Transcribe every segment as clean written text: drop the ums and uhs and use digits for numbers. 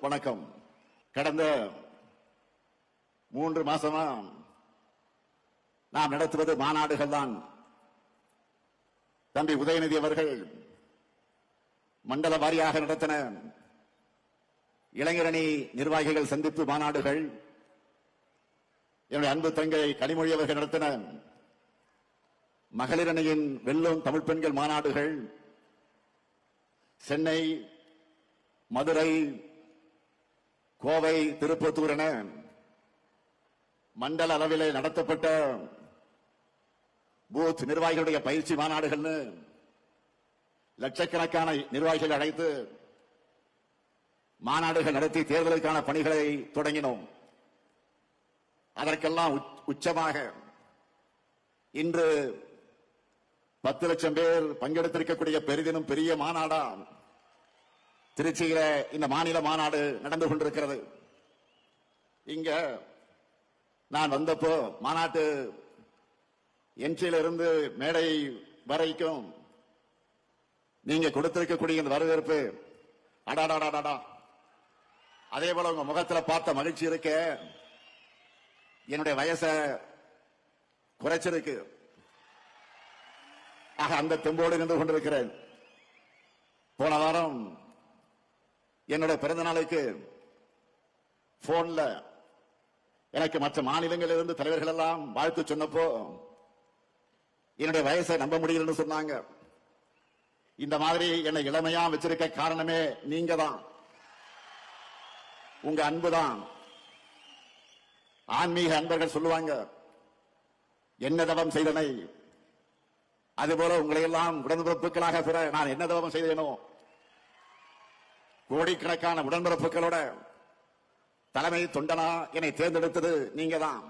வணக்கம். கடந்த 3 மாசமா நாம் நடத்துவது மாநாடுகள் தான். தம்பி உதயநிதி அவர்கள் மண்டல வாரியாக நடத்தின இளைஞரணி நிர்வாகிகள் சந்திப்பு மாநாடுகள், என்னுடைய அன்பு தங்கை கனிமொழி அவர்கள் நடத்தின மகளிர் அணியின் வெல்லும் தமிழ் பெண்கள் மாநாடுகள், சென்னை, மதுரை, கோவை, திருப்பத்தூர் என மண்டல அளவிலே நடத்தப்பட்ட பூத் நிர்வாகிகளுடைய பயிற்சி மாநாடுகள், லட்சக்கணக்கான நிர்வாகிகள் அழைத்து மாநாடுகள் நடத்தி தேர்தலுக்கான பணிகளை தொடங்கினோம். அதற்கெல்லாம் உச்சமாக இன்று 10 லட்சம் பேர் பங்கெடுத்திருக்கக்கூடிய பெரிதினும் பெரிய மாநாடா திருச்சியில இந்த மாநில மாநாடு நடந்து கொண்டிருக்கிறது. இங்க நான் வந்தப்போ மாநாட்டு என்ட்ரியிலிருந்து மேடை வரைக்கும் நீங்க கொடுத்திருக்கக்கூடிய இந்த வரவேற்பு, அடாடாடாடா, அதே போல உங்க முகத்துல பார்த்த மகிழ்ச்சி இருக்க என்னுடைய வயசை குறைச்சிருக்கு. ஆக அந்த தெம்போடு நின்று கொண்டிருக்கிறேன். போன வாரம் என்னுடைய பிறந்த நாளுக்கு போன்ல எனக்கு மற்ற மாநிலங்களில் இருந்து தலைவர்கள் எல்லாம் வாழ்த்து சொன்னப்போ என்னுடைய வயசை நம்ப முடியலன்னு சொன்னாங்க. இந்த மாதிரி என்னை இளமையா வச்சிருக்க காரணமே நீங்க தான், உங்க அன்புதான். ஆன்மீக அன்பர்கள் சொல்லுவாங்க, என்ன தவம் செய்தனை, அதுபோல உங்களை எல்லாம் உடன்பிறப்புகளாக பெற நான் என்ன தவம் செய்தேனோ, கோடிக்கணக்கான உடன்பிறப்புகளோட தலைமை தொண்டனா என்னை தேர்ந்தெடுத்தது நீங்க தான்.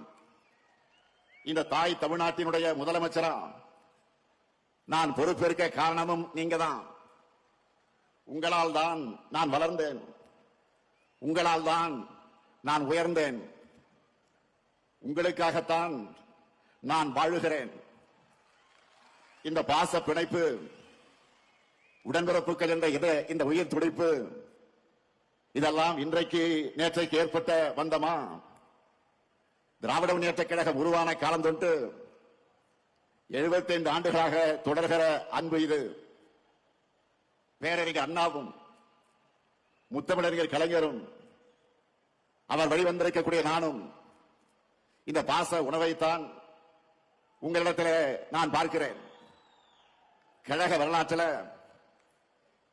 இந்த தாய் தமிழ்நாட்டினுடைய முதலமைச்சரா நான் பொறுப்பேற்க காரணமும் நீங்க தான். உங்களால் தான் நான் வளர்ந்தேன், உங்களால் தான் நான் உயர்ந்தேன், உங்களுக்காகத்தான் நான் வாழுகிறேன். இந்த பாச பிணைப்பு, உடன்பிறப்புகள் என்ற இந்த உயிர் துடிப்பு, இதெல்லாம் இன்றைக்கு நேற்றைக்கு ஏற்பட்ட வந்தமா? திராவிட முன்னேற்ற கழகம் உருவான காலம் தொட்டு 75 ஆண்டுகளாக தொடர்கிற அன்பு இது. பேரறிஞர் அண்ணாவும் முத்தமிழறிஞர் கலைஞரும் அவர் வழிவந்திருக்கக்கூடிய நானும் இந்த பாச உணவைத்தான் உங்களிடத்தில் நான் பார்க்கிறேன். கழக வரலாற்றில்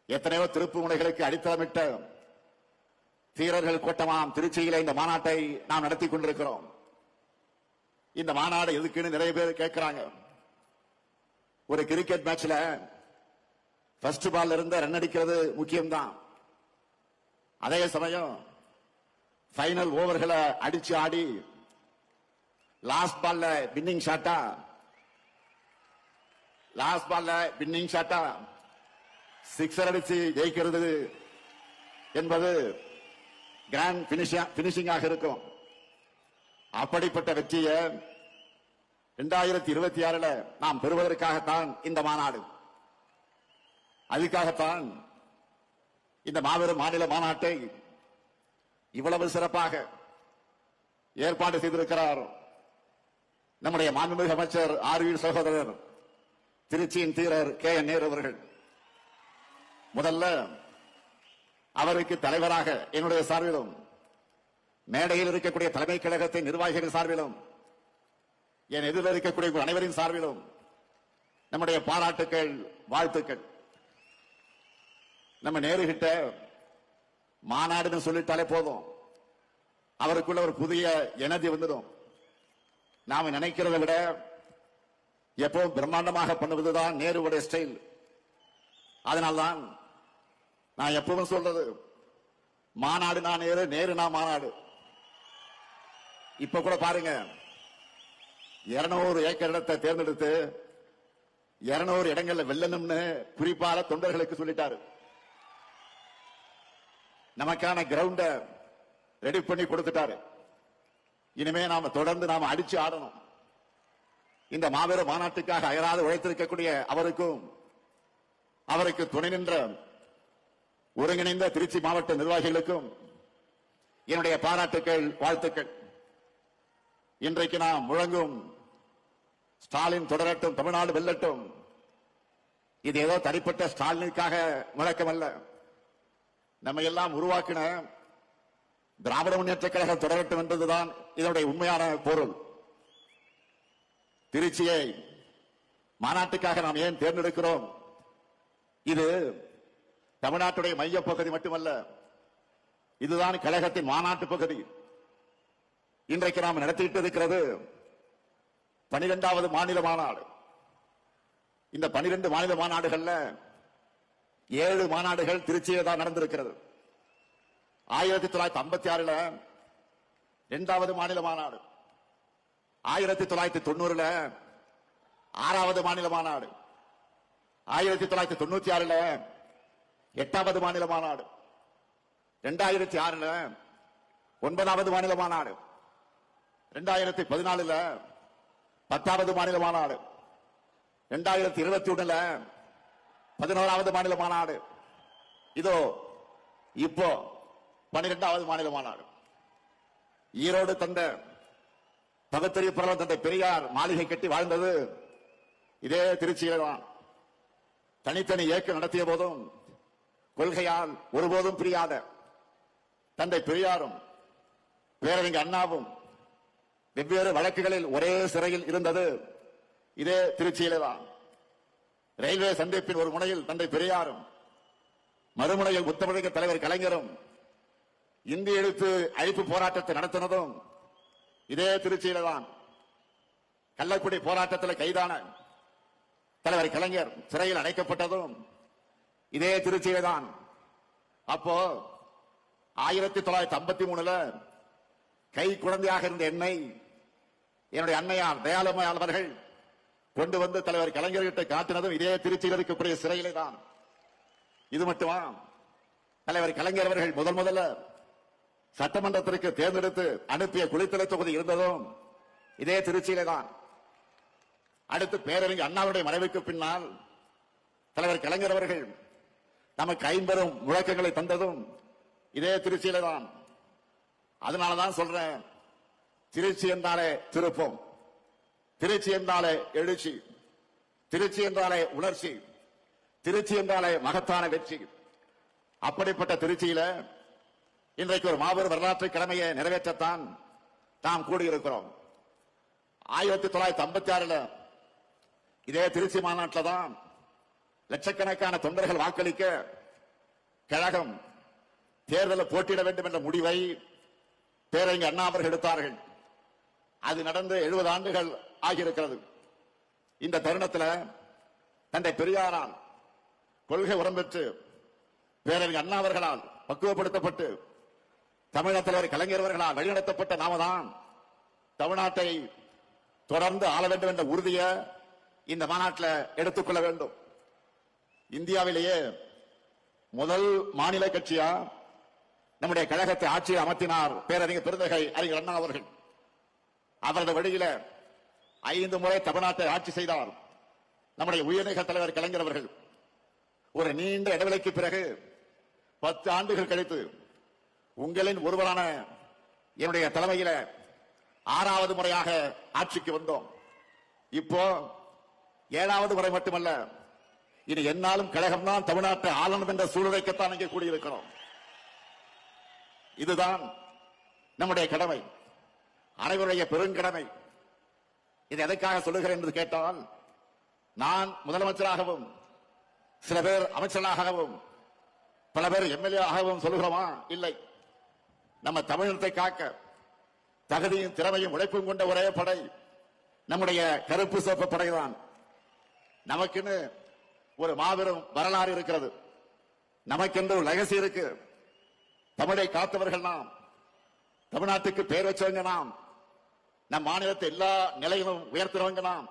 எத்தனையோ திருப்பு முனைகளுக்கு அடித்தளமிட்ட தீரர்கள் கூட்டமாம் திருச்சியில இந்த மாநாட்டை நாம் நடத்தி கொண்டிருக்கிறோம். இந்த மாநாடு எதுக்குன்னு நிறைய பேர் கேட்கிறாங்க. ஒரு கிரிக்கெட் மேட்ச்ல ஃபர்ஸ்ட் பால்ல இருந்து ரன் அடிக்கிறது முக்கியம்தான். அதே சமயம் ஃபைனல் ஓவர்களை அடிச்சு ஆடி லாஸ்ட் பால்ல வின்னிங் ஷாட்டா சிக்ஸர் அடிச்சு ஜெயிக்கிறது என்பது கிராண்ட் பினிஷிங்காக இருக்கும். அப்படிப்பட்ட வெற்றியை 2026 நாம் பெறுவதற்காகத்தான் இந்த மாநாடு. அதுக்காகத்தான் இந்த மாபெரும் மாநில மாநாட்டை இவ்வளவு சிறப்பாக ஏற்பாடு செய்திருக்கிறார் நம்முடைய மாண்புமிகு அமைச்சர் ஆர்வி சகோதரர் திருச்சியின் தீரர் KN நேரு அவர்கள். முதல்ல அவருக்கு தலைவராக என்னுடைய சார்பிலும், மேடையில் இருக்கக்கூடிய தலைமை கழகத்தின் நிர்வாகிகள் சார்பிலும், என் எதிரில் இருக்கக்கூடிய அனைவரின் சார்பிலும் நம்முடைய பாராட்டுக்கள், வாழ்த்துக்கள். நம்ம நேருகிட்ட மாநாடுன்னு சொல்லிட்டாலே போதும், அவருக்குள்ள ஒரு புதிய எனர்ஜி வந்துடும். நாம நினைக்கிறத விட எப்பவும் பிரம்மாண்டமாக பண்ணுவதுதான் நேருவுடைய ஸ்டைல். அதனால்தான் நான் எப்பவும் சொல்றது, மாநாடு நான் நேரு, நேரு நான் மாநாடு. இப்ப கூட பாருங்க, 200 ஏக்கர் இடத்தை தேர்ந்தெடுத்து 200 இடங்கள்ல வெல்லணும்னு குறிப்பாக தொண்டர்களுக்கு சொல்லிட்டாரு. நமக்கான கிரவுண்ட ரெடி பண்ணி கொடுத்துட்டாரு. இனிமே நாம தொடர்ந்து நாம அடிச்சு ஆடணும். இந்த மாபெரும் மாநாட்டுக்காக அயராது உழைத்திருக்கக்கூடிய அவருக்கும், அவருக்கு துணை நின்ற ஒருங்கிணைந்த திருச்சி மாவட்ட நிர்வாகிகளுக்கும் என்னுடைய பாராட்டுக்கள், வாழ்த்துக்கள். இன்றைக்கு நாம் முழங்கும் ஸ்டாலின் தொடரட்டும், தமிழ்நாடு வெல்லட்டும், இது ஏதோ தனிப்பட்ட ஸ்டாலினுக்காக முழக்கமல்ல. நம்ம எல்லாம் உருவாக்கின திராவிட முன்னேற்ற கழகம் தொடரட்டும் என்பதுதான் இதனுடைய உண்மையான பொருள். திருச்சியை மாநாட்டுக்காக நாம் ஏன் தேர்ந்தெடுக்கிறோம்? இது தமிழ்நாட்டுடைய மைய பகுதி மட்டுமல்ல, இதுதான் கழகத்தின் மாநாட்டு பகுதி. இன்றைக்கு நாம் நடத்திட்டு இருக்கிறது 12வது மாநில மாநாடு. இந்த 12 மாநில மாநாடுகள்ல 7 மாநாடுகள் திருச்சியில தான் நடந்திருக்கிறது. 1956 2வது மாநில மாநாடு, 1990 6வது மாநில மாநாடு, 1996 8வது மாநில மாநாடு, 2006 9வது மாநில மாநாடு, 2014 10வது மாநில மாநாடு, 2021 11வது மாநில மாநாடு, இதோ இப்போ 12வது மாநில மாநாடு. ஈரோடு தந்த பகுத்தறிவு பிரபலம் தந்தை பெரியார் மாளிகை கட்டி வாழ்ந்தது இதே திருச்சியில தான். தனித்தனி இயக்கம் நடத்திய போதும் கொள்கையால் ஒருபோதும் பிரியாத தந்தை பெரியாரும் பேரறிஞர் அண்ணாவும் வெவ்வேறு வழக்குகளில் ஒரே சிறையில் இருந்தது இதே திருச்சியிலே தான். ரயில்வே சந்திப்பின் ஒரு முனையில் தந்தை பெரியாரும் மறுமுனையில் முத்தமிழக தலைவர் கலைஞரும் இந்தி எழுத்து அழிப்பு போராட்டத்தை நடத்தினதும் இதே திருச்சியில தான். கள்ளக்குடி போராட்டத்தில் கைதான தலைவர் கலைஞர் சிறையில் அடைக்கப்பட்டதும் இதே திருச்சியில தான். அப்போ 1953 கை குழந்தையாக இருந்த என்னை என்னுடைய அன்னையார் தயாளம்மையார் அவர்கள் கொண்டு வந்து தலைவர் கலைஞர்கிட்ட காட்டினதும் இதே திருச்சியில் இருக்கக்கூடிய சிறையிலே தான். இது மட்டுமா, தலைவர் கலைஞர் அவர்கள் முதல்ல சட்டமன்றத்திற்கு தேர்ந்தெடுத்து அனுப்பிய குளித்தலை தொகுதி இருந்ததும் இதே திருச்சியிலே தான். அடுத்து பேரறிஞர் அண்ணாவுடைய மறைவுக்கு பின்னால் தலைவர் கலைஞர் அவர்கள் நமக்கு 50 முழக்கங்களை தந்ததும் இதே திருச்சியிலே தான். அதனாலதான் சொல்றேன், திருச்சி என்றாலே திருப்பம், திருச்சி என்றாலே எழுச்சி, திருச்சி என்றாலே உணர்ச்சி, திருச்சி என்றாலே மகத்தான வெற்றி. அப்படிப்பட்ட திருச்சியில இன்றைக்கு ஒரு மாபெரும் வரலாற்று கடமையை நிறைவேற்றத்தான் நாம் கூடியிருக்கிறோம். 1956 இதே திருச்சி மாநாட்டில் தான் லட்சக்கணக்கான தொண்டர்கள் வாக்களிக்க கழகம் தேர்தலில் போட்டியிட வேண்டும் என்ற முடிவை பேரறிஞர் அண்ணா அவர்கள் எடுத்தார்கள். அது நடந்து 70 ஆண்டுகள் ஆகியிருக்கிறது. இந்த தருணத்தில் தந்தை பெரியாரால் கொள்கை உடம்பெற்று பேரறிஞர் அண்ணா அவர்களால் பக்குவப்படுத்தப்பட்டு தமிழக தலைவர் கலைஞர் அவர்களால் வழிநடத்தப்பட்ட நாம தான் தமிழ்நாட்டை தொடர்ந்து ஆள வேண்டும் என்ற உறுதியை இந்த மாநாட்டில் எடுத்துக்கொள்ள வேண்டும். இந்தியாவிலேயே முதல் மாநில கட்சியா நம்முடைய கழகத்தை ஆட்சியை அமர்த்தினார் பேரறிஞர் பெருந்தகை அறிஞர் அண்ணா அவர்கள். அவரது வழியில 5 முறை தமிழ்நாட்டை ஆட்சி செய்தார் நம்முடைய உயர்நீக தலைவர் கலைஞர் அவர்கள். ஒரு நீண்ட இடைவெளிக்கு பிறகு 10 ஆண்டுகள் கழித்து உங்களின் ஒருவரான என்னுடைய தலைமையில 6வது முறையாக ஆட்சிக்கு வந்தோம். இப்போ 7வது முறை மட்டுமல்ல, இனி என்னாலும் கழகம் தான் தமிழ்நாட்டை ஆளணும் என்ற சூழ்நிலைக்குத்தான் இங்கே கூடியிருக்கிறோம். இதுதான் நம்முடைய கடமை, அனைவருடைய பெருங்கடமை. இது எதற்காக சொல்லுகிறேன் என்று கேட்டால், நான் முதலமைச்சராகவும் சில பேர் அமைச்சராகவும் பல பேர் எம்எல்ஏ ஆகவும் சொல்லுகிறோமா? இல்லை. நம்ம தமிழகத்தை காக்க தகுதியும் திறமையும் உழைப்பும் கொண்ட ஒரே படை நம்முடைய கருப்பு சிவப்பு படைதான். நமக்குன்னு ஒரு மாபெரும் வரலாறு இருக்கிறது, நமக்கென்று ஒரு லெகசி இருக்கு. தமிழை காத்தவர்கள் நாம், தமிழ்நாட்டுக்கு பெயர் வச்சவங்க நாம், நம் மாநிலத்தை எல்லா நிலையிலும் உயர்த்துறவங்க நாம்.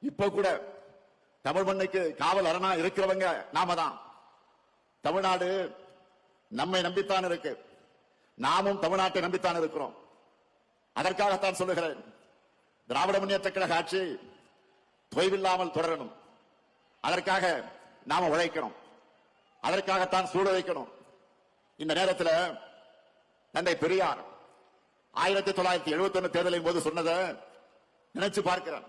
இப்ப கூட தமிழ் மண்ணுக்கு காவல் அரணா இருக்கிறவங்க நாம தான். தமிழ்நாடு நம்மை நம்பித்தான் இருக்கு, நாமும் தமிழ்நாட்டை நம்பித்தான் இருக்கிறோம். அதற்காகத்தான் சொல்லுகிறேன், திராவிட முன்னேற்ற கழக ஆட்சி தொய்வில்லாமல் தொடரணும். அதற்காக நாம உழைக்கணும், அதற்காகத்தான் சூழ வைக்கணும். இந்த நேரத்தில் தந்தை பெரியார் 1971 தேர்தலின் போது சொன்னதை நினைச்சு பார்க்கிறேன்.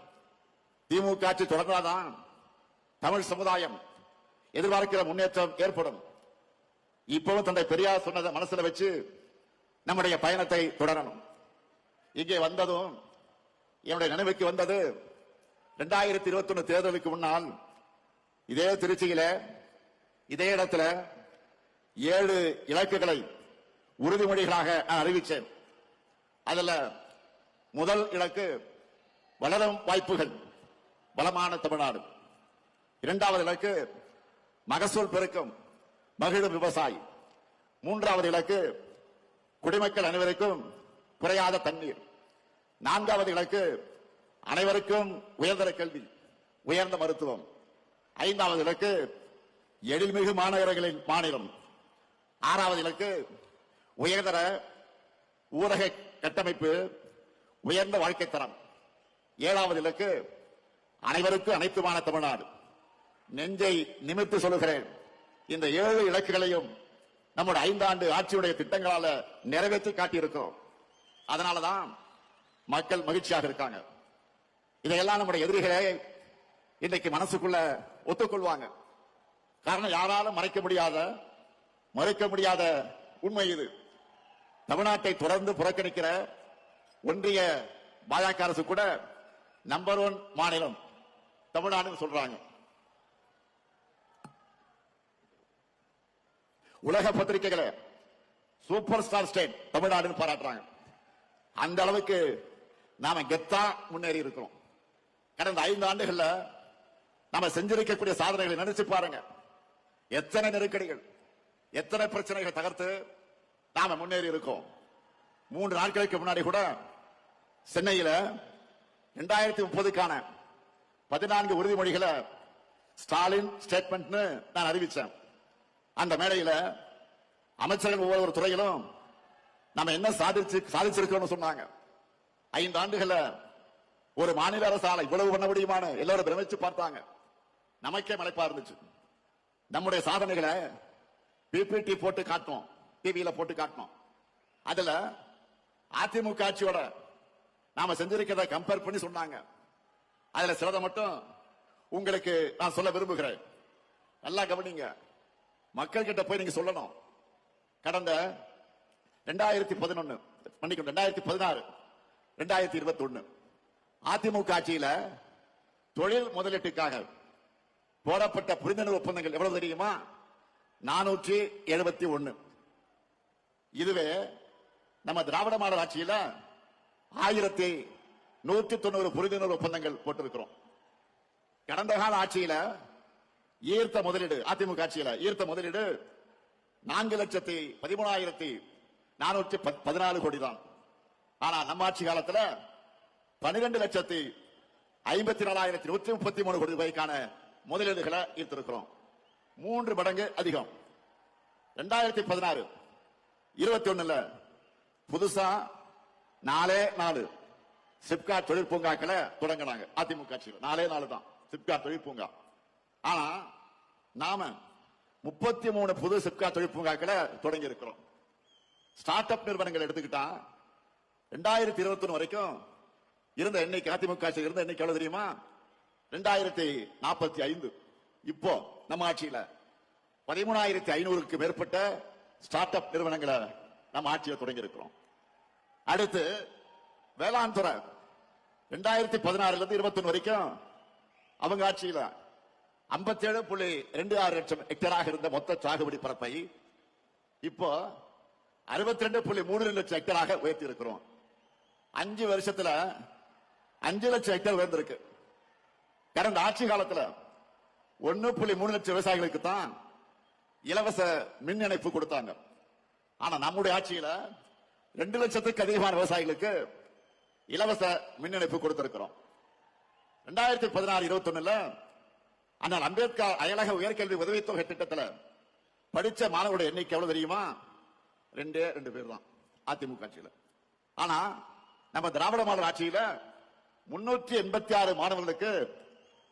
திமுக ஆட்சி தொடர்ந்தாதான் தமிழ் சமுதாயம் எதிர்பார்க்கிற முன்னேற்றம் ஏற்படும். இப்பவும் தந்தை பெரியார் சொன்னதை மனசுல வச்சு நம்முடைய பயணத்தை தொடரணும். இங்கே வந்ததும் என்னுடைய நினைவுக்கு வந்தது 2021 தேர்தலுக்கு முன்னால் இதே திருச்சியில இதே இடத்துல 7 இலக்குகளை உறுதிமொழிகளாக நான் அறிவித்தேன். அதுல முதல் இலக்கு வளரும் வாய்ப்புகள், வளமான தமிழ்நாடு. இரண்டாவது இலக்கு மகசூல் பெருக்கம், மகிழும் விவசாயி. மூன்றாவது இலக்கு குடிமக்கள் அனைவருக்கும் குறையாத தண்ணீர். நான்காவது இலக்கு அனைவருக்கும் உயர்தர கல்வி, உயர்ந்த மருத்துவம். ஐந்தாவது இலக்கு எழில்மிகு மாநகரங்களின் மாநிலம். ஆறாவது இலக்கு உயர்தர ஊரக கட்டமைப்பு, உயர்ந்த வாழ்க்கை தரம். ஏழாவது இலக்கு அனைவருக்கும் அனைத்துமான தமிழ்நாடு. நெஞ்சை நிமிர்த்து சொல்லுகிறேன், இந்த 7 இலக்குகளையும் நம்முடைய 5 ஆண்டு ஆட்சியுடைய திட்டங்களால நிறைவேற்றி காட்டியிருக்கிறோம். அதனாலதான் மக்கள் மகிழ்ச்சியாக இருக்காங்க. இதையெல்லாம் நம்முடைய எதிரிகளே இன்றைக்கு மனசுக்குள்ள ஒத்துக்கொள்வாங்க. காரணம், யாராலும் மறைக்க முடியாத உண்மை இது. தமிழ்நாட்டை தொடர்ந்து புறக்கணிக்கிற ஒன்றிய பாஜக அரசு கூட நம்பர் 1 மாநிலம் தமிழ்நாடுன்னு சொல்றாங்க. உலக பத்திரிகைகளை சூப்பர் ஸ்டார் ஸ்டேட் தமிழ்நாடுன்னு பாராட்டுறாங்க. அந்த அளவுக்கு நாம கெத்தா முன்னேறி இருக்கிறோம். கடந்த 5 ஆண்டுகள்ல நாம செஞ்சிருக்கக்கூடிய சாதனைகளை நினைச்சு பாருங்க. எத்தனை நெருக்கடிகள், எத்தனை பிரச்சனைகளை தகர்த்து நாம முன்னேறி இருக்கோம். 3 நாட்களுக்கு முன்னாடி கூட சென்னையில 2030க்கான 14 உறுதிமொழிகளை ஸ்டாலின் ஸ்டேட்மெண்ட்னு நான் அறிவிச்சேன். அந்த மேடையில அமைச்சர்கள் ஒவ்வொரு துறையிலும் நம்ம என்ன சாதிச்சிருக்கோம்னு சொன்னாங்க. 5 ஆண்டுகள்ல ஒரு மாநில அரசால இவ்வளவு பண்ண முடியுமான்னு எல்லாரும் பிரமிச்சு பார்த்தாங்க. நமக்கே மலைப்பா இருந்துச்சு. நம்முடைய சாதனைகளை பிபிடி போட்டு காட்டணும், டிவியில போட்டு காட்டணும். அதுல அதிமுக ஆட்சியோட நாம செஞ்சிருக்கிறத கம்பேர் பண்ணி சொன்னாங்க. அதுல சிலதை மட்டும் உங்களுக்கு நான் சொல்ல விரும்புகிறேன். நல்லா கவனிங்க. மக்கள் கிட்ட போய் நீங்க சொல்லணும். கடந்த 2011 2016 2021 அதிமுக ஆட்சியில தொழில் முதலீட்டுக்காக போடப்பட்ட புரிந்துணர்வு ஒப்பந்தங்கள் எவ்வளவு தெரியுமா? 471. இதுவே நம்ம திராவிட மாடல் ஆட்சியில 1190 புரிந்துணர்வு ஒப்பந்தங்கள் போட்டிருக்கிறோம். கடந்த கால ஆட்சியில ஈர்த்த முதலீடு, அதிமுக ஆட்சியில ஈர்த்த முதலீடு 4,13,414 கோடி தான். ஆனா நம்ம ஆட்சி காலத்துல 12,54,133 கோடி ரூபாய்க்கான முதலீடுகளை ஈர்த்திருக்கிறோம். 3 மடங்கு அதிகம். 2016 21 புதுசா 4 சிப்காட் தொழிற்பூங்காக்களை தொடங்கினாங்க. அதிமுக ஆட்சியில் 4 தான் சிப்காட் தொழிற்பூங்கா. ஆனா நாம 33 புது சிப்காட் தொழிற்பூங்காக்களை தொடங்கி இருக்கிறோம். ஸ்டார்ட் அப் நிறுவனங்கள் எடுத்துக்கிட்டா 2021 வரைக்கும் இருந்த எண்ணிக்கை, அதிமுக ஆட்சியில் இருந்த எண்ணிக்கை எவ்வளவு தெரியுமா? 2045. இப்போ நம்ம ஆட்சியில 13,500க்கு மேற்பட்ட ஸ்டார்ட் அப் நிறுவனங்களை நம்ம ஆட்சியை தொடங்கி இருக்கிறோம். அடுத்து வேளாண் துறை 2016 இருந்து 21 வரைக்கும் அவங்க ஆட்சியில 57.26 லட்சம் ஹெக்டராக இருந்த மொத்த சாகுபடி பரப்பை இப்போ 62.32 லட்சம் ஹெக்டராக உயர்த்தி இருக்கிறோம். 5 வருஷத்துல 5 லட்சம் ஹெக்டர் உயர்ந்திருக்கு. கடந்த ஆட்சி காலத்துல 1.3 லட்சம் விவசாயிகளுக்கு தான் இலவச மின் இணைப்பு கொடுத்தாங்க. ஆனா நம்முடைய ஆட்சியில 2 லட்சத்துக்கு அதிகமான விவசாயிகளுக்கு இலவச மின் இணைப்பு கொடுத்திருக்கிறோம். 2016-21 அண்ணல் அம்பேத்கர் அயலக உயர்கல்வி உதவித்தொகை திட்டத்தில் படிச்ச மாணவருடைய எண்ணிக்கை எவ்வளவு தெரியுமா? 2 பேர் தான் அதிமுக ஆட்சியில. ஆனா நம்ம திராவிட மாடல் ஆட்சியில 386 மாணவர்களுக்கு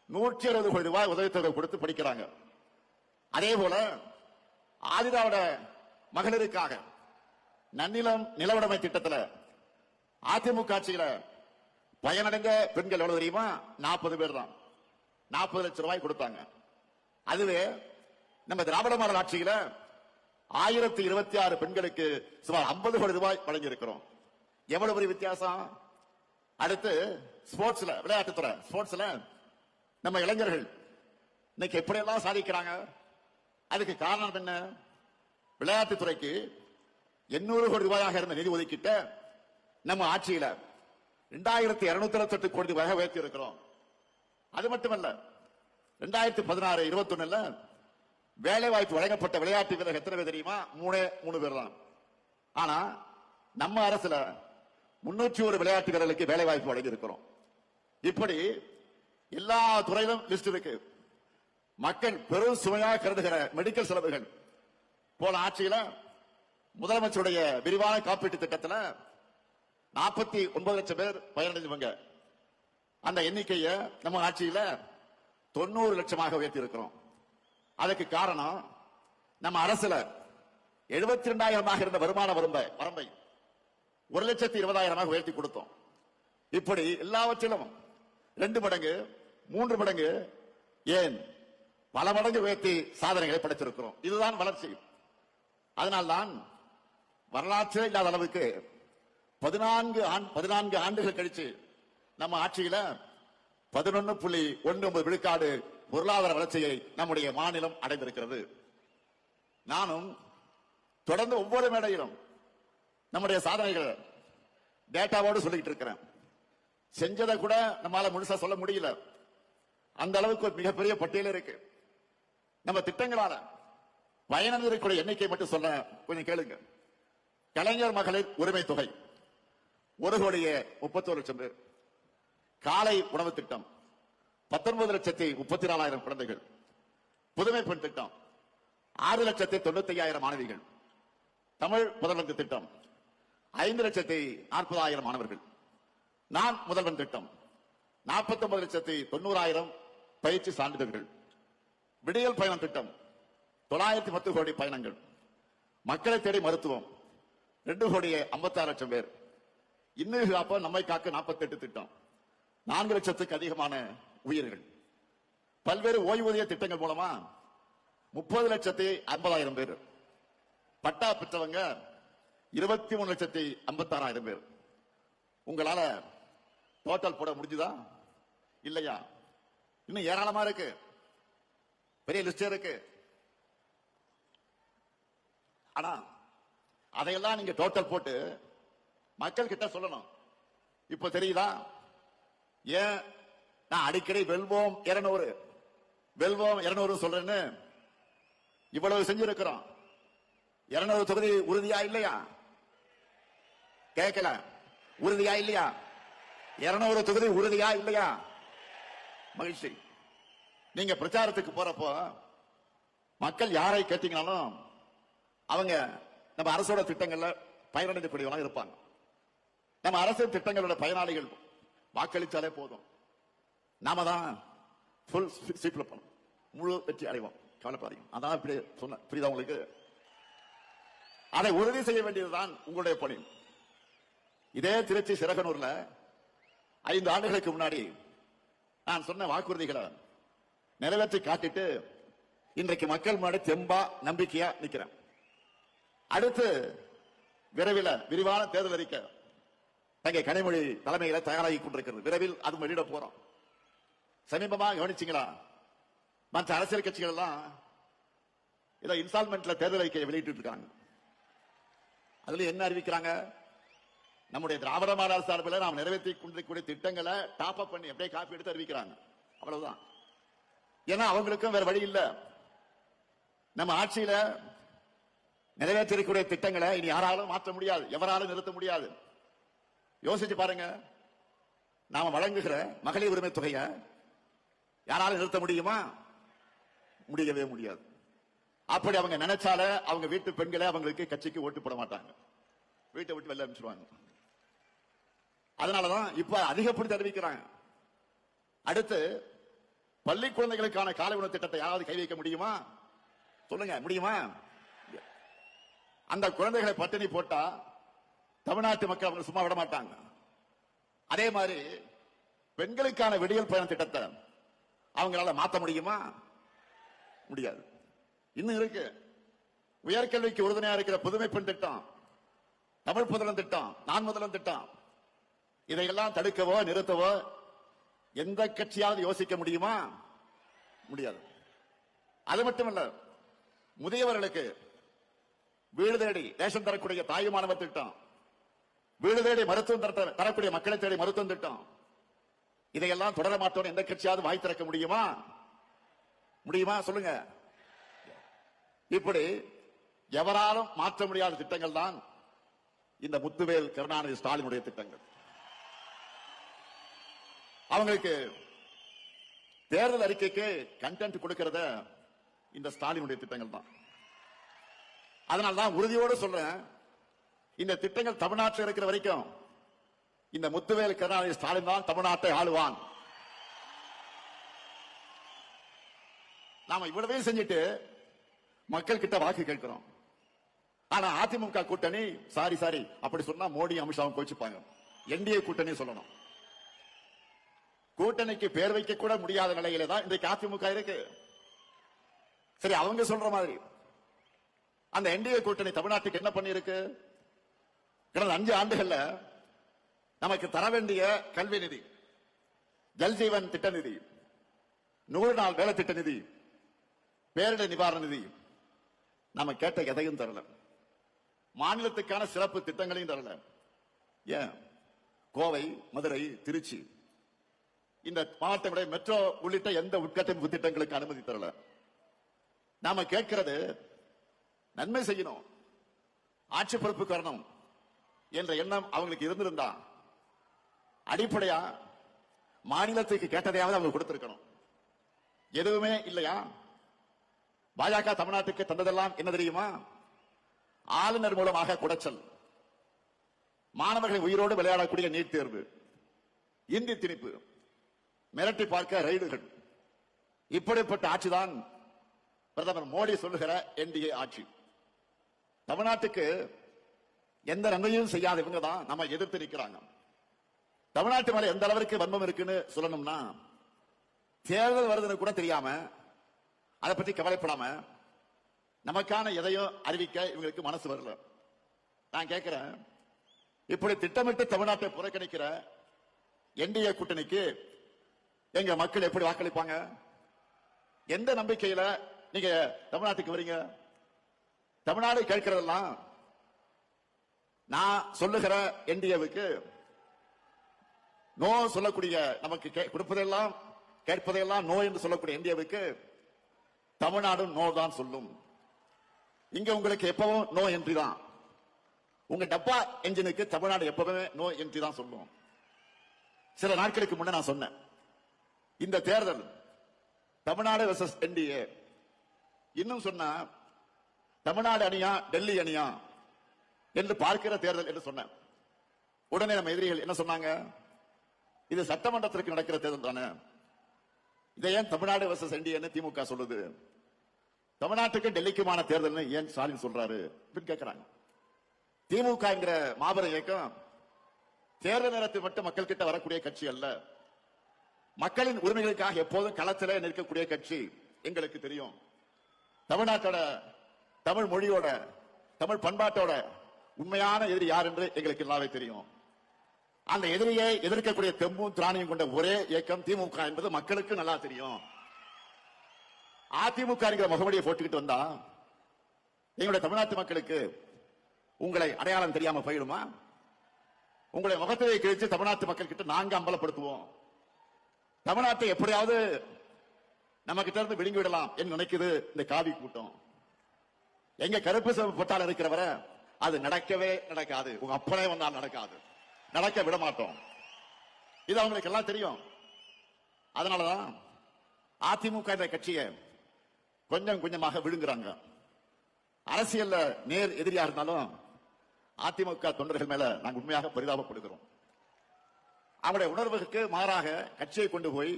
160 கோடி ரூபாய் உதவித்தொகை கொடுத்து படிக்கிறாங்க. அதே போல ஆதிராவிட மகளிருக்காக நன்னிலம் நிலவுடைமை திட்டத்துல அதிமுக ஆட்சியில பயனடைந்த பெண்கள் எவ்வளவு தெரியுமா? 40 பேர் தான். 40 லட்சம் ரூபாய் கொடுத்தாங்க. அதுவே நம்ம திராவிட மாடல் ஆட்சியில 1026 பெண்களுக்கு சுமார் 50 கோடி ரூபாய் வழங்கி இருக்கிறோம். எவ்வளவு பெரிய வித்தியாசம். அடுத்து ஸ்போர்ட்ஸ்ல, விளையாட்டுத்துறை ஸ்போர்ட்ஸ்ல நம்ம இளைஞர்கள் இன்னைக்கு எப்படி எல்லாம் சாதிக்கிறாங்க. அதுக்கு காரணம் என்ன? விளையாட்டுத்துறைக்கு 800 கோடி ரூபாயாக இருந்த நிதி ஒதுக்கிட்ட நம்ம ஆட்சியில 2228 கோடி ரூபாய் உயர்த்தி இருக்கிறோம். அது மட்டுமல்ல, 2016-21 வேலை வாய்ப்பு வழங்கப்பட்ட விளையாட்டு வீரர்கள் எத்தனை பேர் தெரியுமா? 3 பேர் தான். ஆனா நம்ம அரசுல 301 விளையாட்டு வீரர்களுக்கு வேலை வாய்ப்பு வழங்கி இருக்கிறோம். இப்படி எல்லா துறையிலும் லிஸ்ட் இருக்கு. மக்கள் பெரும் சுமையாக கருதுகிற மெடிக்கல் செலவுகள் போன ஆட்சியில முதலமைச்சருடைய விரிவான காப்பீட்டு திட்டத்தில் 49 லட்சம் பேர் பயனடைஞ்சவங்க. அந்த எண்ணிக்கையை நம்ம ஆட்சியில 90 லட்சமாக உயர்த்தி இருக்கிறோம். அதுக்கு காரணம் நம்ம அரசுல 72,000 இருந்த வருமான வரம்பை 1,20,000 உயர்த்தி கொடுத்தோம். இப்படி எல்லாவற்றிலும் 2 மடங்கு 3 மடங்கு ஏன் பல மடங்கு உயர்த்தி சாதனைகளை படைத்திருக்கிறோம். இதுதான் வளர்ச்சி. அதனால்தான் வரலாற்றே இல்லாத அளவுக்கு 14 ஆண்டுகள் கழிச்சு நம்ம ஆட்சியில 11.19 விழுக்காடு பொருளாதார வளர்ச்சியை நம்முடைய மாநிலம் அடைந்திருக்கிறது. நானும் தொடர்ந்து ஒவ்வொரு மேடையிலும் நம்முடைய சாதனைகள் டேட்டாவோடு சொல்லிட்டு இருக்கிறேன். செஞ்சதை கூட நம்மால முழுசா சொல்ல முடியல. அந்த அளவுக்கு ஒரு மிகப்பெரிய பட்டியல் இருக்கு. நம்ம திட்டங்களால பயனடைந்திருக்கிற எண்ணிக்கை மட்டும் சொல்ல கொஞ்சம் கேளுங்க. கலைஞர் மகளிர் உரிமை தொகை 1,31,00,000 பேர். காலை உணவு திட்டம் 19,34,000 குழந்தைகள். புதுமை பெண் திட்டம் 6,95,000 மாணவிகள். தமிழ் முதல்வன் திட்டம் 5,40,000 மாணவர்கள். நான் முதல்வன் திட்டம் 49,90,000 பயிற்சி சான்றிதழ்கள். விடியல் பயணம் திட்டம் 910 கோடி பயணங்கள். மக்களை தேடி மருத்துவம் 2,56,00,000 பேர். இன்னும் காப்ப நம்மை காக்க 48 திட்டம் 4 லட்சத்துக்கு அதிகமான உயிர்கள். பல்வேறு ஓய்வூதிய திட்டங்கள் மூலமா 30,50,000 பேர். பட்டா பெற்றவங்க 23,56,000 பேர். உங்களால டோட்டல் போட முடிஞ்சுதா இல்லையா? இன்னும் ஏராளமா இருக்கு, பெரிய லிஸ்ட் இருக்கு. ஆனா அதையெல்லாம் நீங்க டோட்டல் போட்டு மக்கள் கிட்ட சொல்லணும். இப்ப தெரியுதா ஏன் நான் அடிக்கடி வெல்வோம் 200 சொல்றேன்னு? இவ்வளவு செஞ்சிருக்கிறோம். 200 தொகுதி உறுதியா இல்லையா? கேட்கல. உறுதியா இல்லையா? 200 தொகுதி உறுதியா இல்லையா? மகிழ்ச்சி. நீங்க பிரச்சாரத்துக்கு போறப்போ மக்கள் யாரை கேட்டீங்கன்னாலும் அவங்க நம்ம அரசோட திட்டங்கள்ல பயனடையக்கூடியவங்க இருப்பாங்க. நம்ம அரசு திட்டங்களோட பயனாளிகள் வாக்களிச்சாலே போதும். நாம தான் ஃபுல் சீட்ல போனோம், முழு வெற்றி அடைவோம். கவலைப்படாதீங்க. அதான் இப்படி சொன்ன, புரியுதா உங்களுக்கு? அதை உறுதி செய்ய வேண்டியதுதான் உங்களுடைய பணி. இதே திருச்சி சிறகனூர்ல 5 ஆண்டுகளுக்கு முன்னாடி நான் சொன்ன வாக்குறுதிகளை நிறைவேற்றி காட்டிட்டு இன்றைக்கு மக்கள் முன்னாடி தெம்பா நம்பிக்கையா நிக்கிறேன். அடுத்து விரைவில் விரிவான தேர்தல் அறிக்கை தங்கை கனிமொழி தலைமையில தயாராகி கொண்டிருக்கிறது. விரைவில் அது வெளியிட போறோம். சமீபமாக கவனிச்சீங்களா? மற்ற அரசியல் கட்சிகள் எல்லாம் ஏதோ இன்ஸ்டால்மெண்ட்ல தேர்தல் அறிக்கையை வெளியிட்டு இருக்காங்க. அதுல என்ன அறிவிக்கிறாங்க? நம்முடைய திராவிட மாடல் சார்பில் நாம் நிறைவேற்றி கொண்டிருக்கக்கூடிய திட்டங்களை டாப் அப் பண்ணி அப்படியே காப்பி எடுத்து அறிவிக்கிறாங்க. அவ்வளவுதான். ஏன்னா அவங்களுக்கும் வேற வழி இல்ல. நம்ம ஆட்சியில நிறைவேற்றிருக்கக்கூடிய திட்டங்களை இனி யாராலும் மாற்ற முடியாது, எவராலும் நிறுத்த முடியாது. யோசிச்சு பாருங்க. நாம வழங்குகிற மகளிர் உரிமை தொகையை யாராலும் நிறுத்த முடியுமா? முடியவே முடியாது. அப்படி அவங்க நினைச்சால அவங்க வீட்டு பெண்களை அவங்களுக்கு கட்சிக்கு ஓட்டு போட மாட்டாங்க, வீட்டை விட்டு வெளில அனுப்பிச்சிருவாங்க. அதனாலதான் இப்ப அதிகப்படுத்தி அறிவிக்கிறாங்க. அடுத்து பள்ளி குழந்தைகளுக்கான காலை உணவு திட்டத்தை யாராவது கை வைக்க முடியுமா? சொல்லுங்க, முடியுமா? அந்த குழந்தைகளை பட்டினி போட்டா தமிழ்நாட்டு மக்கள் அவங்க சும்மா விட மாட்டாங்க. அதே மாதிரி பெண்களுக்கான விடியல் பயண திட்டத்தை அவங்களால மாற்ற முடியுமா? முடியாது. இன்னும் இருக்கு. உயர்கல்விக்கு உறுதுணையா இருக்கிற புதுமை பெண் திட்டம், தமிழ் புதலன் திட்டம், நான் முதலன் திட்டம், இதையெல்லாம் தடுக்கவோ நிறுத்தவோ எந்த கட்சியாவது யோசிக்க முடியுமா? முடியாது. அது மட்டுமல்ல, முதியவர்களுக்கு வீடு தேடி ரேஷன் தரக்கூடிய தாய் மாணவர் திட்டம், வீடு தேடி மருத்துவம் தரக்கூடிய மக்களை தேடி மருத்துவம் திட்டம், இதையெல்லாம் தொடர மாட்டோம் எந்த கட்சியாவது வாய் திறக்க முடியுமா? முடியுமா? சொல்லுங்க. இப்படி எவராலும் மாற்ற முடியாத திட்டங்கள் தான் இந்த முத்துவேல் கருணாநிதி ஸ்டாலினுடைய திட்டங்கள். அவங்களுக்கு தேர்தல் அறிக்கைக்கு கண்டென்ட் கொடுக்கிறத இந்த ஸ்டாலினுடைய திட்டங்கள் தான். அதனால்தான் உறுதியோடு சொல்றேன், இந்த திட்டங்கள் தமிழ்நாட்டில் இருக்கிற வரைக்கும் இந்த முத்துவேல் கருணாநிதி ஸ்டாலின் தான் தமிழ்நாட்டை ஆளுவான். நாம இவ்வளவே செஞ்சுட்டு மக்கள் கிட்ட வாக்கு கேட்கிறோம். ஆனா அதிமுக கூட்டணி சாரி அப்படி சொன்னா மோடி அமித்ஷாவும் கோச்சுப்பாங்க. என்டிஏ கூட்டணி சொல்லணும். கூட்டணிக்கு பேர் வைக்க கூட முடியாத நிலையில தான் இன்றைக்கு அதிமுக இருக்கு. சரி, அவங்க சொல்ற மாதிரி அந்த என்டிஏ கூட்டணி தமிழ்நாட்டுக்கு என்ன பண்ணி இருக்கு? கடந்த 5 ஆண்டுகள்ல நமக்கு தர வேண்டிய கல்வி நிதி, ஜல்ஜீவன் திட்ட நிதி, 100 நாள் வேலை திட்ட நிதி, பேரிடர் நிவாரண நிதி, நாம கேட்ட எதையும் தரல. மாநிலத்துக்கான சிறப்பு திட்டங்களையும் தரல. ஏன் கோவை, மதுரை, திருச்சி இந்த மாவட்டங்களை மெட்ரோ உள்ளிட்ட எந்த உட்கட்டமைப்பு திட்டங்களுக்கு அனுமதி தரல. நாம கேட்கிறது நன்மை செய்யணும், ஆட்சி பொறுப்புக்கு வரணும் என்ற எண்ணம் அவங்களுக்கு இருந்திருந்தா அடிப்படையா மாநிலத்துக்கு கேட்டதையாவது அவங்க கொடுத்திருக்கணும். எதுவுமே இல்லையா? பாஜக தமிழ்நாட்டுக்கு தந்ததெல்லாம் என்ன தெரியுமா? ஆளுநர் மூலமாக குடைச்சல், மாணவர்களை உயிரோடு விளையாடக்கூடிய நீட் தேர்வு, இந்தி திணிப்பு, மிரட்டி பார்க்க ரைடுகள். இப்படிப்பட்ட ஆட்சிதான் பிரதமர் மோடி சொல்லுகிற என்டிஏ ஆட்சி. தமிழ்நாட்டுக்கு எந்த நன்மையும் செய்யாத இவங்க தான் நம்ம எதிர்த்து நிற்கிறாங்க. தமிழ்நாட்டு மேல எந்த அளவிற்கு வன்மம் இருக்குன்னு சொல்லணும்னா, தேர்தல் வருதுன்னு கூட தெரியாம, அதை பற்றி கவலைப்படாம, நமக்கான எதையும் அறிவிக்க இவங்களுக்கு மனசு வரல. நான் கேட்கிறேன், இப்படி திட்டமிட்டு தமிழ்நாட்டை புறக்கணிக்கிற என்டிஏ கூட்டணிக்கு எங்க மக்கள் எப்படி வாக்களிப்பாங்க? எந்த நம்பிக்கையில நீங்க தமிழ்நாட்டுக்கு வரீங்க? தமிழ்நாடு கேட்கிறதெல்லாம் நான் சொல்லுகிற என்டிஏவுக்கு நோ சொல்லக்கூடிய, நமக்கு கொடுப்பதெல்லாம் கேட்பதையெல்லாம் நோ என்று சொல்லக்கூடிய என்டிஏவுக்கு தமிழ்நாடு நோ தான் சொல்லும். இங்க உங்களுக்கு எப்பவும் நோ என்ட்ரி தான். உங்க டப்பா என்ஜினுக்கு தமிழ்நாடு எப்பவுமே நோ என்ட்ரி தான் சொல்லும். சில நாட்களுக்கு முன்ன நான் சொன்னேன், இந்த தேர்தல் தமிழ்நாடு வெர்சஸ் என்டிஏ, இன்னும் சொன்னா தமிழ்நாடு அணியா டெல்லி அணியா என்று பார்க்கிற தேர்தல் என்று சொன்னேன். உடனே நம்ம எதிரிகள் என்ன சொன்னாங்க? இது சட்டமன்றத்திற்கு நடக்கிற தேர்தல் தானே, இதை ஏன் தமிழ்நாடு வெர்சஸ் என்டிஏ திமுக சொல்லுது? தமிழ்நாட்டுக்கு டெல்லிக்குமான தேர்தல் ஏன் ஸ்டாலின் சொல்றாரு அப்படின்னு கேட்கிறாங்க. திமுக என்கிற மாபெரும் இயக்கம் தேர்தல் நேரத்தில் மட்டும் மக்கள் கிட்ட வரக்கூடிய கட்சி அல்ல, மக்களின் உரிமைகளுக்காக எப்போதும் களத்திலே நிற்கக்கூடிய கட்சி. எங்களுக்கு தெரியும், தமிழ்நாட்டோட, தமிழ் மொழியோட, தமிழ் பண்பாட்டோட உண்மையான எதிரி யார் என்று எங்களுக்கு எல்லாமே தெரியும். அந்த எதிரியை எதிர்க்கக்கூடிய தெம்பும் திராணியும் கொண்ட ஒரே இயக்கம் திமுக என்பது மக்களுக்கு நல்லா தெரியும். அதிமுக என்கிற முகமடியை போட்டுக்கிட்டு வந்தா எங்களுடைய தமிழ்நாட்டு மக்களுக்கு உங்களை அடையாளம் தெரியாம போயிடுமா? உங்களை முகத்தை கிழிச்சு தமிழ்நாட்டு மக்கள் கிட்ட நாங்க அம்பலப்படுத்துவோம். தமிழ்நாட்டை எப்படியாவது நம்ம கிட்ட இருந்து விழுங்கி விடலாம் என்று நினைக்குது இந்த காவி கூட்டம். எங்க கருப்பு சிவப்பு பட்டாளம் இருக்கிறவரை அது நடக்கவே நடக்காது. உங்க அப்பனே வந்தால் நடக்காது, நடக்க விட மாட்டோம். இது அவங்களுக்கு எல்லாம் தெரியும். அதனாலதான் அதிமுக என்ற கட்சியை கொஞ்சம் கொஞ்சமாக விழுங்குறாங்க. அரசியல்ல நேர் எதிரியா இருந்தாலும் அதிமுக தொண்டர்கள் மேல நாங்கள் உண்மையாக பரிதாபப்படுகிறோம். அவருடைய உணர்வுக்கு மாறாக கட்சியை கொண்டு போய்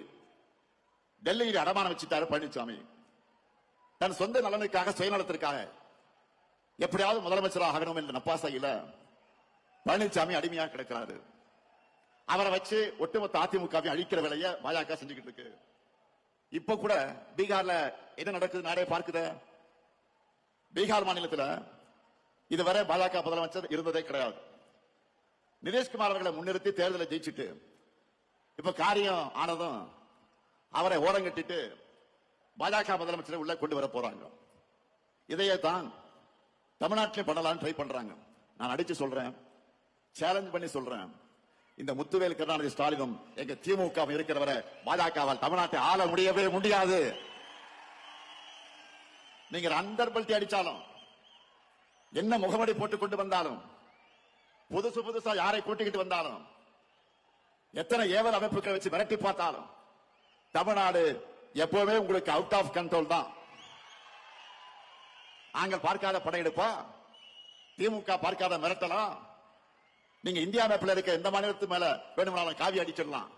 டெல்லியில் அடமானம் வச்சுட்டாரு பழனிசாமி. தன் சொந்த நலனுக்காக, சுயநலத்திற்காக எப்படியாவது முதலமைச்சராக ஆகணும் என்ற நப்பாசையில பழனிசாமி அடிமையா கிடக்கிறாரு. அவரை வச்சு ஒட்டுமொத்த அதிமுகவை அழிக்கிற வேலையை பாஜக செஞ்சுக்கிட்டு இருக்கு. இப்ப கூட பீகார்ல என்ன நடக்குது நாடே பார்க்குது. பீகார் மாநிலத்தில் இதுவரை பாஜக முதலமைச்சர் இருந்ததே கிடையாது. நிதிஷ்குமார் அவர்களை முன்னிறுத்தி தேர்தலை ஜெயிச்சுட்டு இப்ப காரியம் ஆனதும் அவரை ஓரங்கட்டிட்டு பாஜக முதலமைச்சரை உள்ள கொண்டு வர போறாங்க. இதையே தான் தமிழ்நாட்டிலே பண்ணலாம்னு ட்ரை பண்றாங்க. நான் அடிச்சு சொல்றேன், சேலஞ்ச் பண்ணி சொல்றேன், இந்த முத்துவேல் கருணாநிதி ஸ்டாலினும் எங்க திமுக இருக்கிறவரை பாஜகவால் தமிழ்நாட்டை ஆள முடியவே முடியாது. நீங்க அண்டர் பல்ட்டி அடிச்சாலும், என்ன முகமடி போட்டுக் கொண்டு வந்தாலும், புதுசா யாரை கூட்டிக்கிட்டு வந்தாலும், எத்தனை ஏவல் அமைப்புகளை வச்சு மிரட்டி பார்த்தாலும், தமிழ்நாடு எப்பவுமே உங்களுக்கு அவுட் ஆஃப் கண்ட்ரோல் தான். நாங்கள் பார்க்காத படையெடுப்பா, திமுக பார்க்காத மிரட்டலாம். நீங்க இந்தியா மேப்ல இருக்க எந்த மாநிலத்து மேல வேணும்னாலும் காவி அடிச்சிடலாம்.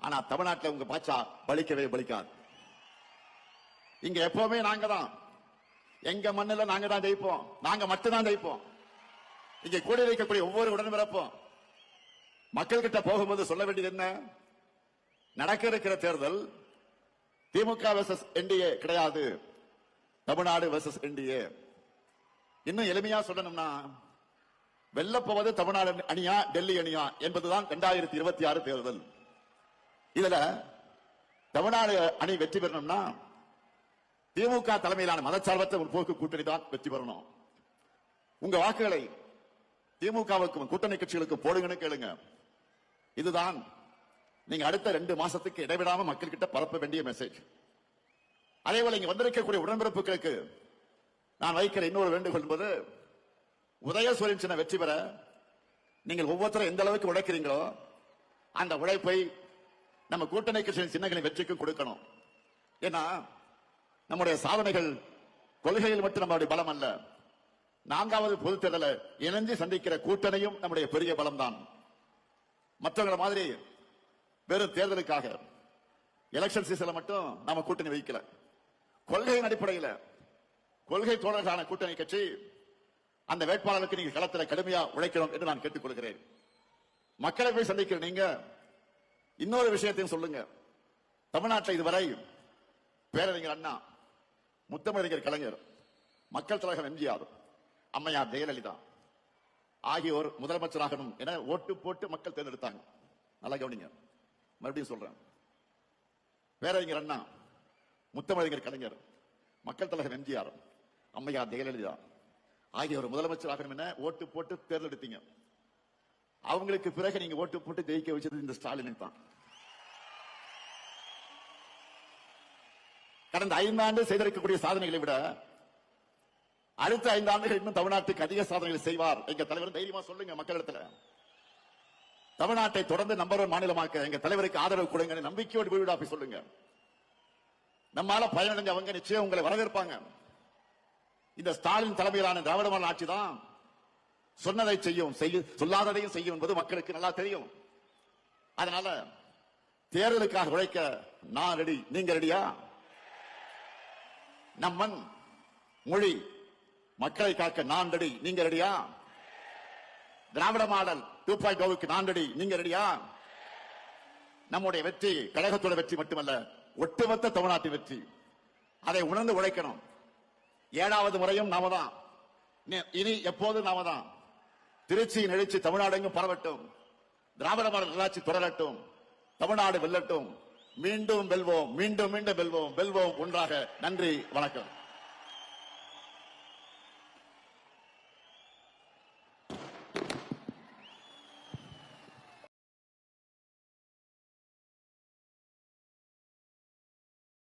ஆனா தமிழ்நாட்டில் உங்க பாச்சா பலிக்கவே பலிக்காது. இங்க எப்பவுமே நாங்க தான், எங்க மண்ணில் நாங்க தான் ஜெயிப்போம், நாங்க மட்டும்தான் ஜெயிப்போம். இங்க கூட இருக்கக்கூடிய ஒவ்வொரு உடன்பிறப்பும் மக்கள் கிட்ட போகும்போது சொல்ல வேண்டியது என்ன? நடக்க இருக்கிற தேர்தல் திமுக வெர்சஸ் என்டிஏ கிடையாது, தமிழ்நாடு வெர்சஸ் என்டிஏ. இன்னும் எளிமையா சொல்லணும்னா, வெல்ல போவது தமிழ்நாடு அணியா டெல்லி அணியா என்பதுதான் 2026 தேர்தல். இதுல தமிழ்நாடு அணி வெற்றி பெறணும்னா திமுக தலைமையிலான மதச்சார்பற்ற முற்போக்கு கூட்டணி தான் வெற்றி பெறணும். உங்க வாக்குகளை திமுகவுக்கும் கூட்டணி கட்சிகளுக்கு போடுங்கன்னு கேளுங்க. இதுதான் நீங்க அடுத்த 2 மாசத்துக்கு இடைவிடாம மக்கள் கிட்ட பரப்ப வேண்டிய மெசேஜ். அதே போல இங்க வந்திருக்கக்கூடிய உடன்பிறப்புகளுக்கு நான் வைக்கிற இன்னொரு வேண்டுகோள் என்பது, உதயசூரியன் சின்ன வெற்றி பெற நீங்கள் ஒவ்வொருத்தரும் எந்த அளவுக்கு உழைக்கிறீங்களோ அந்த உழைப்பை நம்ம கூட்டணி கட்சியின் சின்னங்களின் வெற்றிக்கு கொடுக்கணும். ஏன்னா நம்முடைய சாதனைகள் கொள்கையில் மட்டும் நம்மளுடைய பலம் அல்ல, 4வது பொதுத் தேர்தலை இணைந்து சந்திக்கிற கூட்டணியும் நம்முடைய பெரிய பலம் தான். மற்றவங்களை மாதிரி வெறும் தேர்தலுக்காக எலெக்ஷன் சீசன்ல மட்டும் நாம கூட்டணி வைக்கல. கொள்கையின் அடிப்படையில் கொள்கை தோழர்களான கூட்டணி கட்சி அந்த வேட்பாளருக்கு நீங்க களத்தில் கடுமையா உழைக்கணும் என்று நான் கேட்டுக்கொள்கிறேன். மக்களை போய் சந்திக்கிற நீங்க இன்னொரு விஷயத்தையும் சொல்லுங்க. தமிழ்நாட்டில் இதுவரை பேரறிஞர் அண்ணா, முத்தமிழறிஞர் கலைஞர், மக்கள் தலைவர் எம்ஜிஆர், அம்மையார் ஜெயலலிதா ஆகியோர் முதலமைச்சராகணும் என ஓட்டு போட்டு மக்கள் தேர்ந்தெடுத்தாங்க. நல்லா கவனிங்க, மறுபடியும் சொல்றேன். பேரறிஞர் அண்ணா, முத்தமிழறிஞர் கலைஞர், மக்கள் தலைவர் எம்ஜிஆர், அம்மையார் ஜெயலலிதா ஆகியோர் முதலமைச்சராகணும் என ஓட்டு போட்டு தேர்ந்தெடுத்தீங்க. அவங்களுக்கு பிறகு நீங்க ஓட்டு போட்டு ஜெயிக்க வச்சது இந்த ஸ்டாலினை தான். கடந்த 5 ஆண்டு செய்திருக்கக்கூடிய சாதனைகளை விட அடுத்த 5 ஆண்டுகள் இன்னும் தமிழ்நாட்டுக்கு அதிக சாதனைகளை செய்வார் எங்க தலைவர். தைரியமா சொல்லுங்க மக்களிடத்துல. தமிழ்நாட்டை தொடர்ந்து நம்பர் 1 மாநிலமாக்க எங்க தலைவருக்கு ஆதரவு கொடுங்க, நம்பிக்கையோடு வீடு போய் சொல்லுங்க. நம்மால பயனடைஞ்சவங்க நிச்சயம் உங்களை வரவேற்பாங்க. இந்த ஸ்டாலின் தலைமையிலான திராவிட மாடல் ஆட்சி தான் சொன்னதை செய்யும், சொல்லாததையும் செய்யும் என்பது மக்களுக்கு நல்லா தெரியும். அதனால தேர்தலுக்காக உழைக்க நான் ரெடி, நீங்க ரெடியா? நம் மண் மொழி மக்களை காக்க நான் ரெடி, நீங்க ரெடியா? திராவிட மாடல் 2.0க்கு நான் ரெடி, நீங்க ரெடியா? நம்முடைய வெற்றி கழகத்தோட வெற்றி மட்டுமல்ல, ஒட்டுமொத்த தமிழ்நாட்டின் வெற்றி. அதை உணர்ந்து உழைக்கணும். 7வது முறையும் நாம தான், இனி எப்போது நாம தான். திருச்சியின் எழுச்சி தமிழ்நாடு எங்கும் பரவட்டும், திராவிட மாடல் நல்லாட்சி தொடரட்டும், தமிழ்நாடு வெல்லட்டும். மீண்டும் வெல்வோம், மீண்டும் மீண்டும் வெல்வோம், வெல்வோம் ஒன்றாக. நன்றி, வணக்கம்.